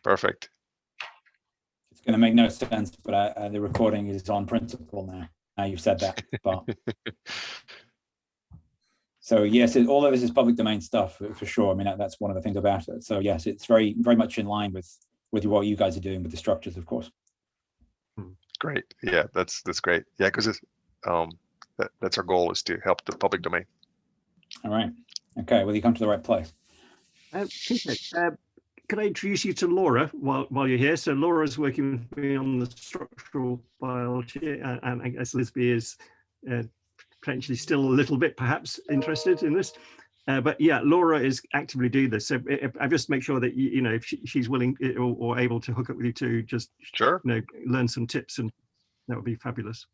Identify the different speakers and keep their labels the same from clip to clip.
Speaker 1: Perfect.
Speaker 2: It's going to make no sense, but the recording is on principle now. Now you've said that, Bart. So yes, all of this is public domain stuff for sure. I mean, that's one of the things about it. So yes, it's very much in line with what you guys are doing with the structures, of course.
Speaker 1: Great. Yeah, that's great. Yeah, because that's our goal, is to help the public domain.
Speaker 2: All right. Okay. Well, you come to the right place.
Speaker 3: Can I introduce you to Laura while you're here? So Laura's working with me on the structural biology, and I guess Lizbe is potentially still a little bit perhaps interested in this. But yeah, Laura is actively doing this. So I just make sure that you know, if she's willing or able to hook up with you to just
Speaker 1: Sure,
Speaker 3: learn some tips, and that would be fabulous.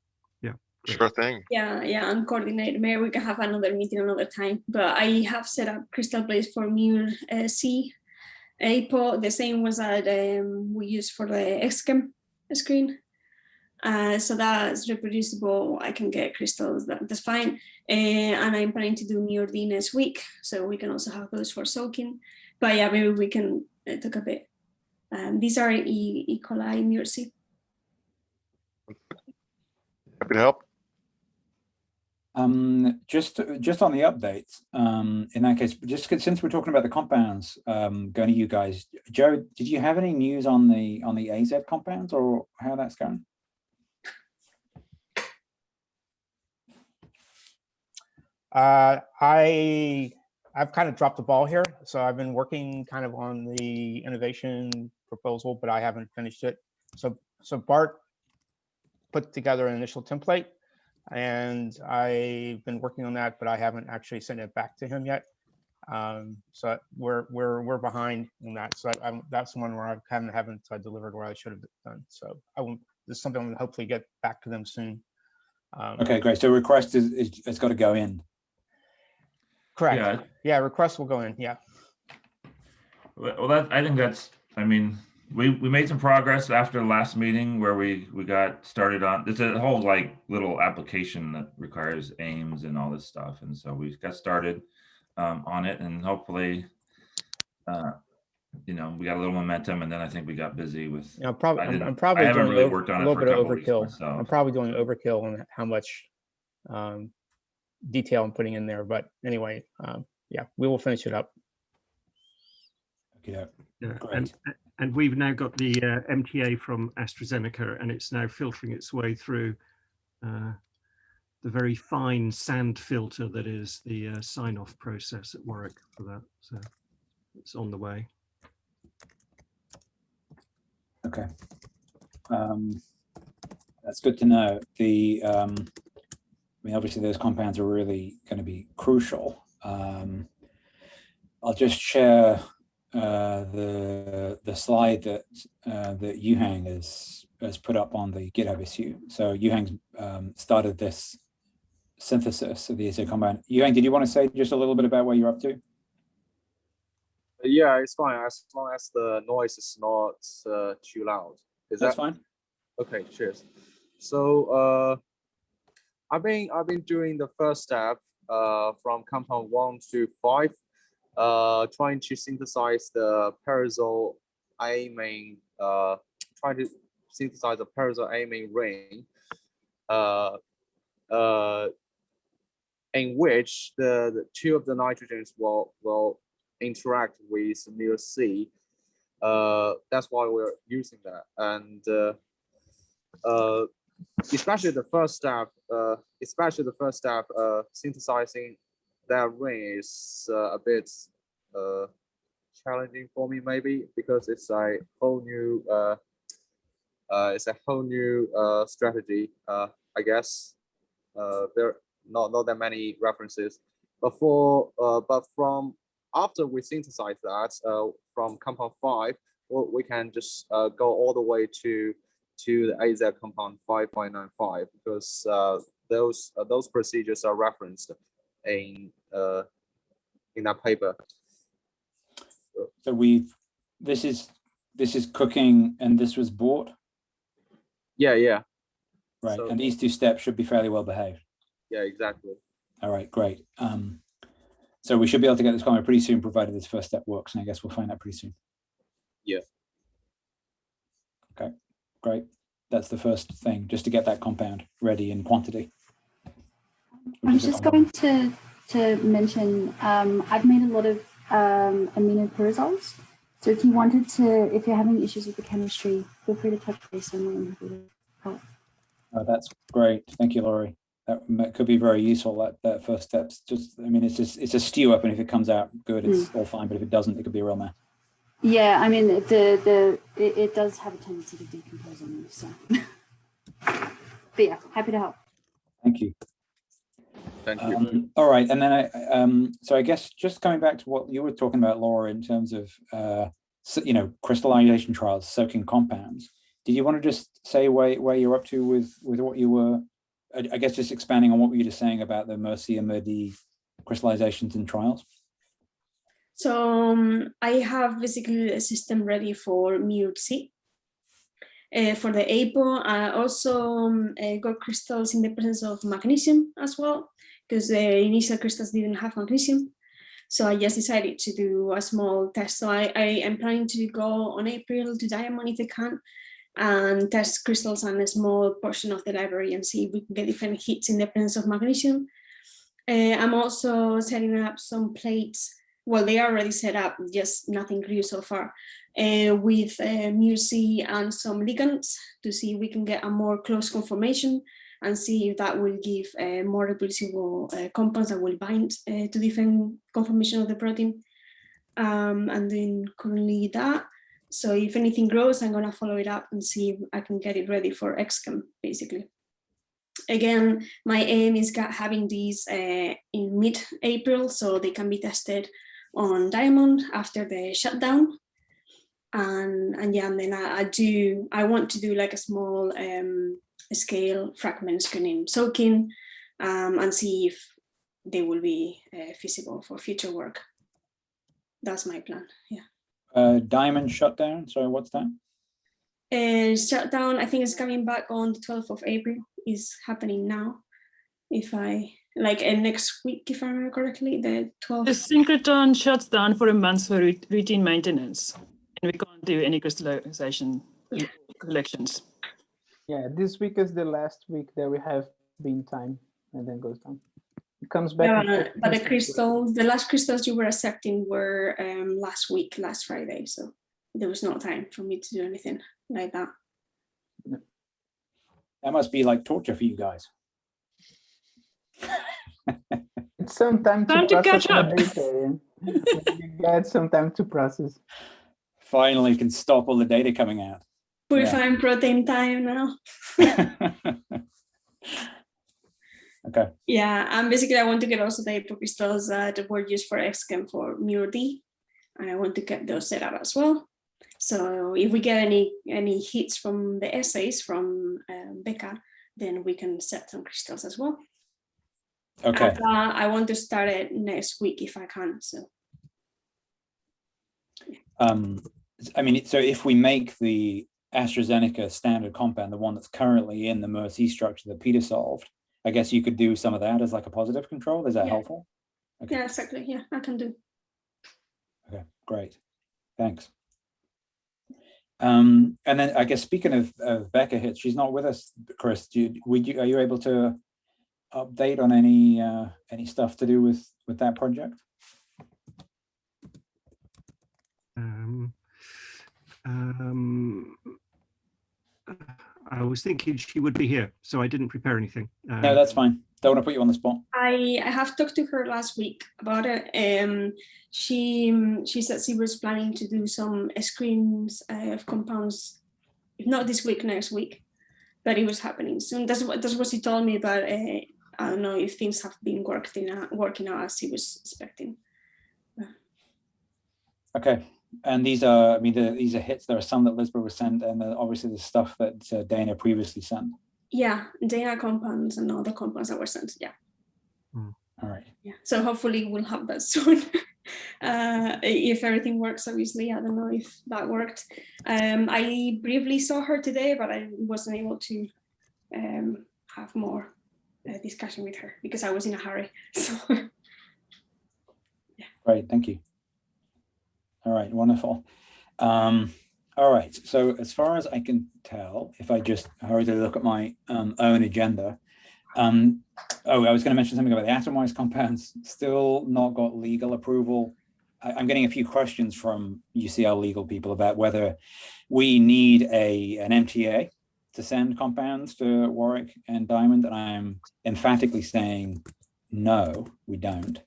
Speaker 3: Yeah. Great.
Speaker 1: Sure thing.
Speaker 4: Yeah, I'm coordinating. Maybe we can have another meeting another time. But I have set up crystal plates for Mur C APO, the same ones that we use for the XChem screen. So that's reproducible. I can get crystals, that's fine. And I'm planning to do Mur D next week, so we can also have those for soaking. But yeah, maybe we can talk a bit. These are E. coli Mur C.
Speaker 1: Happy to help.
Speaker 2: Just on the updates, in that case, just since we're talking about the compounds, going to you guys, Joe, did you have any news on the AZ compounds or how that's going?
Speaker 5: I've kind of dropped the ball here, so I've been working kind of on the innovation proposal, but I haven't finished it. So Bart put together an initial template, and I've been working on that, but I haven't actually sent it back to him yet. So we're behind on that. So that's one where I haven't delivered where I should have done. So this is something I'm gonna hopefully get back to them soon.
Speaker 2: Okay, great. So request it's got to go in.
Speaker 5: Correct. Yeah, request will go in. Yeah.
Speaker 6: Well, I think that's. I mean, we made some progress after the last meeting where we got started on. There's a whole like little application that requires aims and all this stuff, and so we got started on it, and hopefully, you know, we got a little momentum, and then I think we got busy with.
Speaker 5: I'm probably
Speaker 6: I haven't
Speaker 5: doing
Speaker 6: really worked on
Speaker 5: a little
Speaker 6: it for
Speaker 5: bit
Speaker 6: a
Speaker 5: of
Speaker 6: couple weeks
Speaker 5: overkill.
Speaker 6: myself.
Speaker 5: I'm probably doing overkill on how much detail I'm putting in there, but anyway, yeah, we will finish it up.
Speaker 2: Yeah,
Speaker 3: and we've now got the MTA from AstraZeneca, and it's now filtering its way through the very fine sand filter that is the sign-off process at Warwick for that. So it's on the way.
Speaker 2: Okay, that's good to know. I mean, obviously those compounds are really going to be crucial. I'll just share the slide that Yuhang has put up on the GitHub issue. So Yuhang started this synthesis of the AZ compound. Yuhang, did you want to say just a little bit about what you're up to?
Speaker 7: Yeah, it's fine as long as the noise is not too loud. That's
Speaker 2: fine?
Speaker 7: Okay, cheers. So I've been doing the first step from compound 1 to 5, trying to synthesize the pyrazole Eyermann, ring, in which the two of the nitrogens will interact with Mur C. That's why we're using that, and especially the first step, synthesizing that ring is a bit challenging for me, maybe because it's a whole new strategy. I guess there are not that many references, but from after we synthesize that from compound 5, we can just go all the way to the AZ compound 5.95 because those procedures are referenced in that paper.
Speaker 2: So this is cooking, and this was bought.
Speaker 7: Yeah.
Speaker 2: Right,
Speaker 7: So,
Speaker 2: and these two steps should be fairly well behaved.
Speaker 7: Yeah, exactly.
Speaker 2: All right, great. So we should be able to get this going pretty soon, provided this first step works, and I guess we'll find out pretty soon.
Speaker 7: Yeah.
Speaker 2: Okay, great. That's the first thing, just to get that compound ready in quantity.
Speaker 8: I was just going to mention, I've made a lot of aminopyrazoles. So if you wanted to, if you're having issues with the chemistry, feel free to touch base on me.
Speaker 2: Oh, that's great. Thank you, Laurie. That could be very useful. That first step's just, I mean, it's a stew up, and if it comes out good, it's all fine. But if it doesn't, it could be a real mess.
Speaker 8: Yeah, I mean, it does have a tendency to decompose on you. So, but yeah, happy to help.
Speaker 2: Thank you.
Speaker 7: Thank you.
Speaker 2: All right, and then so I guess just coming back to what you were talking about, Laura, in terms of crystallization trials, soaking compounds. Did you want to just say where you're up to with what you were? I guess just expanding on what you were just saying about the Mur-C and Mur-D crystallizations and trials.
Speaker 4: So I have basically a system ready for Mur-C. For the APO, I also got crystals in the presence of magnesium as well, because the initial crystals didn't have magnesium. So I just decided to do a small test. So I am planning to go on April to Diamond if I can, and test crystals on a small portion of the library and see if we can get different hits in the presence of magnesium. I'm also setting up some plates. Well, they are already set up, just nothing grew so far, with Mur-C and some ligands to see if we can get a more close conformation and see if that will give more reproducible compounds that will bind to different conformation of the protein. And then currently that. So if anything grows, I'm gonna follow it up and see if I can get it ready for XChem, basically. Again, my aim is having these in mid-April so they can be tested on Diamond after the shutdown. And yeah, and then I want to do like a small scale fragment screening soaking and see if they will be feasible for future work. That's my plan, yeah.
Speaker 2: Diamond shutdown, sorry, what's that?
Speaker 4: Shutdown, I think it's coming back on the 12th of April, is happening now. If I, like next week, if I remember correctly, the 12th.
Speaker 9: The synchrotron shuts down for a month for routine maintenance, and we can't do any crystallization collections.
Speaker 10: Yeah, this week is the last week that we have bean time, and then goes down. It comes back.
Speaker 4: Yeah, but the crystals, the last crystals you were accepting were last Friday, so there was no time for me to do anything like that.
Speaker 2: That must be like torture for you guys.
Speaker 10: It's some time to
Speaker 9: catch up.
Speaker 10: You get some time to process.
Speaker 2: Finally can stop all the data coming out.
Speaker 4: Purifying protein time now.
Speaker 2: Okay.
Speaker 4: Yeah, and basically I want to get also the crystals that were used for XChem for Mur-D, and I want to get those set up as well. So if we get any hits from the essays from Becca, then we can set some crystals as well.
Speaker 2: Okay.
Speaker 4: And, I want to start it next week if I can. So.
Speaker 2: I mean, so if we make the AstraZeneca standard compound, the one that's currently in the Mur-C structure that Peter solved, I guess you could do some of that as like a positive control. Is that helpful? Okay.
Speaker 4: Yeah, exactly. Yeah, I can do.
Speaker 2: Okay, great. Thanks. And then I guess speaking of Becca hits, she's not with us, Chris. Are you able to update on any stuff to do with that project?
Speaker 3: I was thinking she would be here, so I didn't prepare anything.
Speaker 2: No, that's fine. Don't want to put you on the spot.
Speaker 4: I have talked to her last week about it. She said she was planning to do some screens of compounds, if not this week, next week, but it was happening soon. That's what she told me, but I don't know if things have been working out as she was expecting.
Speaker 2: Okay. And these are, I mean, these are hits. There are some that Lizbe was sent, and obviously the stuff that Dana previously sent.
Speaker 4: Yeah, Dana compounds and other compounds that were sent. Yeah.
Speaker 2: All right.
Speaker 4: Yeah. So hopefully we'll have that soon. If everything works, obviously. I don't know if that worked. I briefly saw her today, but I wasn't able to have more discussion with her because I was in a hurry. So. Yeah.
Speaker 2: Great. Thank you. All right, wonderful. All right. So as far as I can tell, if I just hurriedly look at my own agenda, I was going to mention something about the atomized compounds. Still not got legal approval. I'm getting a few questions from UCL legal people about whether we need an MTA to send compounds to Warwick and Diamond, and I'm emphatically saying no, we don't,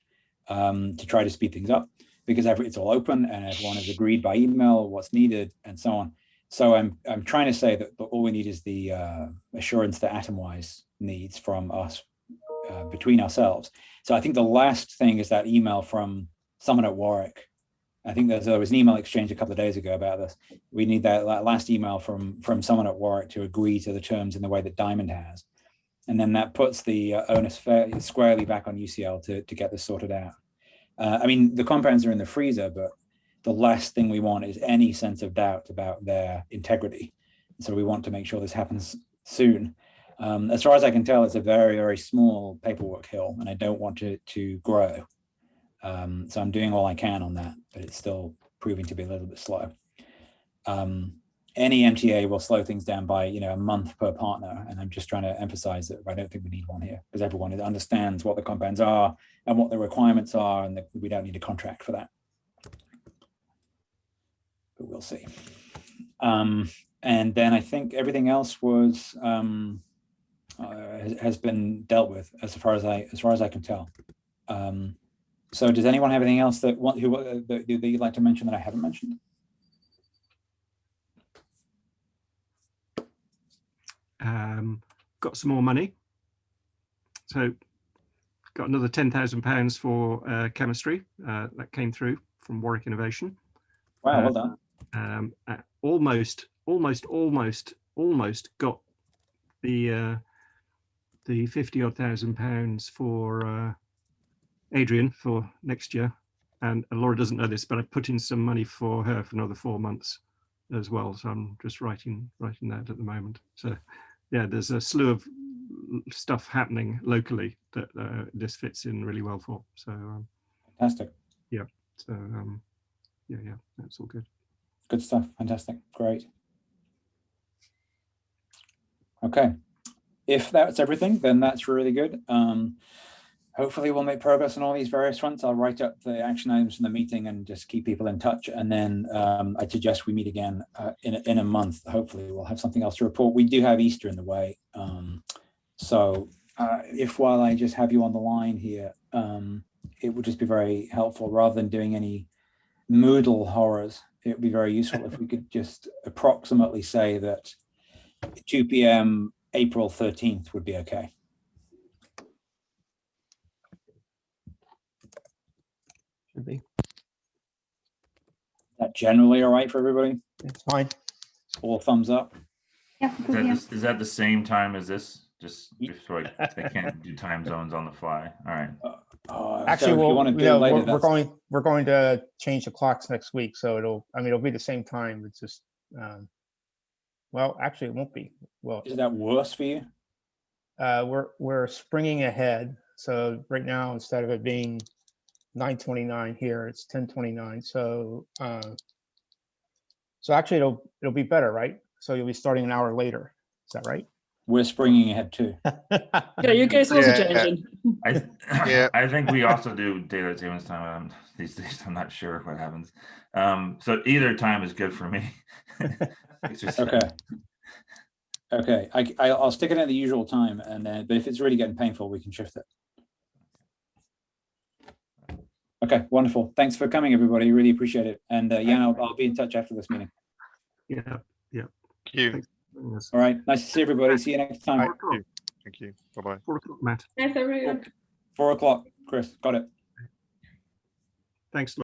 Speaker 2: to try to speed things up, because it's all open and everyone has agreed by email what's needed and so on. So I'm trying to say that all we need is the assurance that Atomwise needs from us between ourselves. So I think the last thing is that email from someone at Warwick. I think there was an email exchange a couple of days ago about this. We need that last email from someone at Warwick to agree to the terms in the way that Diamond has. And then that puts the onus squarely back on UCL to get this sorted out. I mean, the compounds are in the freezer, but the last thing we want is any sense of doubt about their integrity. So we want to make sure this happens soon. As far as I can tell, it's a very, very small paperwork hill, and I don't want it to grow. So I'm doing all I can on that, but it's still proving to be a little bit slow. Any MTA will slow things down by a month per partner, and I'm just trying to emphasize that I don't think we need one here, because everyone understands what the compounds are and what the requirements are, and that we don't need a contract for that. But we'll see. And then I think everything else was has been dealt with as far as I can tell. So does anyone have anything else that you'd like to mention that I haven't mentioned?
Speaker 3: Got some more money. So got another £10,000 for chemistry that came through from Warwick Innovation.
Speaker 2: Wow, well done.
Speaker 3: Almost got the £50,000 for Adrian for next year, and Laura doesn't know this, but I put in some money for her for another 4 months as well. So I'm just writing that at the moment. So yeah, there's a slew of stuff happening locally that this fits in really well for. So
Speaker 2: fantastic.
Speaker 3: Yeah. So yeah, that's all good.
Speaker 2: Good stuff. Fantastic. Great. Okay. If that's everything, then that's really good. Hopefully we'll make progress on all these various fronts. I'll write up the action items from the meeting and just keep people in touch. And then I suggest we meet again in a month. Hopefully we'll have something else to report. We do have Easter in the way. So if while I just have you on the line here, it would just be very helpful, rather than doing any Moodle horrors, it would be very useful if we could just approximately say that 2 p.m. April 13th would be okay.
Speaker 3: Should be.
Speaker 2: That generally all right for everybody?
Speaker 5: It's fine.
Speaker 2: All thumbs up?
Speaker 8: Yeah.
Speaker 6: Is that the same time as this? Just so they can't do time zones on the fly. All right.
Speaker 5: Actually,
Speaker 2: so
Speaker 5: we're going to change the clocks next week, so it'll be the same time. It's just well, actually, it won't be. Well,
Speaker 2: is that worse for you?
Speaker 5: We're springing ahead. So right now, instead of it being 9:29 here, it's 10:29. So so actually, it'll be better, right? So you'll be starting an hour later. Is that right?
Speaker 2: We're springing ahead too.
Speaker 9: Yeah, you guys also changing.
Speaker 6: I think we also do daylight savings time. These days, I'm not sure what happens. So either time is good for me. It's just,
Speaker 2: okay. I'll stick it at the usual time, and then but if it's really getting painful, we can shift it. Okay, wonderful. Thanks for coming, everybody. Really appreciate it. And yeah, I'll be in touch after this meeting.
Speaker 3: Yeah.
Speaker 1: Thank you.
Speaker 2: All right. Nice to see everybody. See you next time.
Speaker 1: Thank you. Bye-bye.
Speaker 3: 4 o'clock, Matt.
Speaker 4: Nice everyone.
Speaker 2: 4 o'clock, Chris. Got it.
Speaker 3: Thanks.